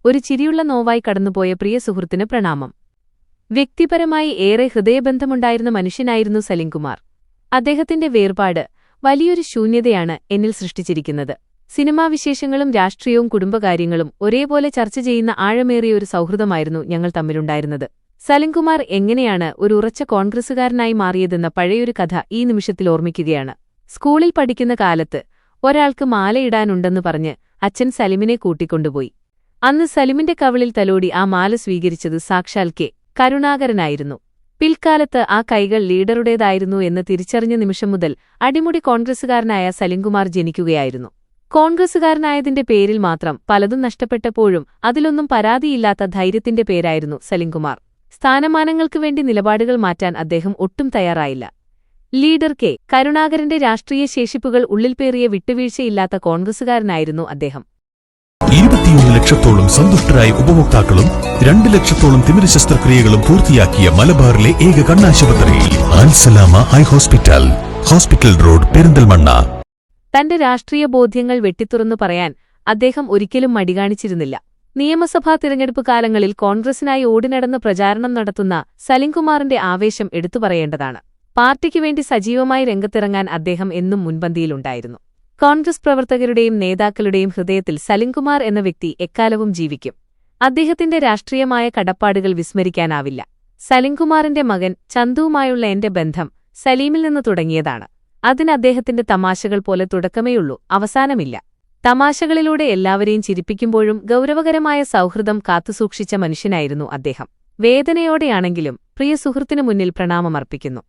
ഒരു ചിരിയുള്ള നോവായി കടന്നുപോയ പ്രിയ സുഹൃത്തിന് പ്രണാമം. വ്യക്തിപരമായി ഏറെ ഹൃദയബന്ധമുണ്ടായിരുന്ന മനുഷ്യനായിരുന്നു സലിംകുമാർ. അദ്ദേഹത്തിന്റെ വേർപാട് വലിയൊരു ശൂന്യതയാണ് എന്നിൽ സൃഷ്ടിച്ചിരിക്കുന്നത്. സിനിമാവിശേഷങ്ങളും രാഷ്ട്രീയവും കുടുംബകാര്യങ്ങളും ഒരേപോലെ ചർച്ച ചെയ്യുന്ന ആഴമേറിയൊരു സൗഹൃദമായിരുന്നു ഞങ്ങൾ തമ്മിലുണ്ടായിരുന്നത്. സലിംകുമാർ എങ്ങനെയാണ് ഒരു ഉറച്ച കോൺഗ്രസുകാരനായി മാറിയതെന്ന പഴയൊരു കഥ ഈ നിമിഷത്തിൽ ഓർമ്മിക്കുകയാണ്. സ്കൂളിൽ പഠിക്കുന്ന കാലത്ത് ഒരാൾക്ക് മാലയിടാനുണ്ടെന്ന് പറഞ്ഞ് അച്ഛൻ സലിമിനെ കൂട്ടിക്കൊണ്ടുപോയി. അന്ന് സലിമിന്റെ കവിളിൽ തലോടി ആ മാല സ്വീകരിച്ചത് സാക്ഷാൽ കെ. കരുണാകരനായിരുന്നു. പിൽക്കാലത്ത് ആ കൈകൾ ലീഡറുടേതായിരുന്നു എന്ന് തിരിച്ചറിഞ്ഞ നിമിഷം മുതൽ അടിമുടി കോൺഗ്രസുകാരനായ സലിംകുമാർ ജനിക്കുകയായിരുന്നു. കോൺഗ്രസുകാരനായതിന്റെ പേരിൽ മാത്രം പലതും നഷ്ടപ്പെട്ടപ്പോഴും അതിലൊന്നും പരാതിയില്ലാത്ത ധൈര്യത്തിന്റെ പേരായിരുന്നു സലിംകുമാർ. സ്ഥാനമാനങ്ങൾക്കു വേണ്ടി നിലപാടുകൾ മാറ്റാൻ അദ്ദേഹം ഒട്ടും തയ്യാറായില്ല. Leader K. കരുണാകരന്റെ രാഷ്ട്രീയ ശേഷിപ്പുകൾ ഉള്ളിൽപേറിയ വിട്ടുവീഴ്ചയില്ലാത്ത കോൺഗ്രസുകാരനായിരുന്നു അദ്ദേഹം. 21 ലക്ഷത്തോളം സന്തുഷ്ടരായ ഉപഭോക്താക്കളും 2 ലക്ഷത്തോളം തിമിര ശസ്ത്രക്രിയകളും പൂർത്തിയാക്കിയ മലബാറിലെ ഏക കണ്ണാശുപത്രി Al Salama high hospital, hospital road, Perinthalmanna. തന്റെ രാഷ്ട്രീയ ബോധ്യങ്ങൾ വെട്ടിത്തുറന്നു പറയാൻ അദ്ദേഹം ഒരിക്കലും മടികാണിച്ചിരുന്നില്ല. നിയമസഭാ തിരഞ്ഞെടുപ്പ് കാലങ്ങളിൽ കോൺഗ്രസിനായി ഓടിനടന്ന് പ്രചാരണം നടത്തുന്ന സലിംകുമാറിന്റെ ആവേശം എടുത്തുപറയേണ്ടതാണ്. പാർട്ടിക്കുവേണ്ടി സജീവമായി രംഗത്തിറങ്ങാൻ അദ്ദേഹം എന്നും മുൻപന്തിയിലുണ്ടായിരുന്നു. കോൺഗ്രസ് പ്രവർത്തകരുടെയും നേതാക്കളുടെയും ഹൃദയത്തിൽ സലിംകുമാർ എന്ന വ്യക്തി എക്കാലവും ജീവിക്കും. അദ്ദേഹത്തിന്റെ രാഷ്ട്രീയമായ കടപ്പാടുകൾ വിസ്മരിക്കാനാവില്ല. സലിംകുമാറിന്റെ മകൻ ചന്തുവുമായുള്ള എന്റെ ബന്ധം സലീമിൽ നിന്ന് തുടങ്ങിയതാണ്. അതിന് അദ്ദേഹത്തിന്റെ തമാശകൾ പോലെ തുടക്കമേയുള്ളൂ, അവസാനമില്ല. തമാശകളിലൂടെ എല്ലാവരെയും ചിരിപ്പിക്കുമ്പോഴും ഗൗരവകരമായ സൗഹൃദം കാത്തുസൂക്ഷിച്ച മനുഷ്യനായിരുന്നു അദ്ദേഹം. വേദനയോടെയാണെങ്കിലും പ്രിയ സുഹൃത്തിനു മുന്നിൽ പ്രണാമമർപ്പിക്കുന്നു.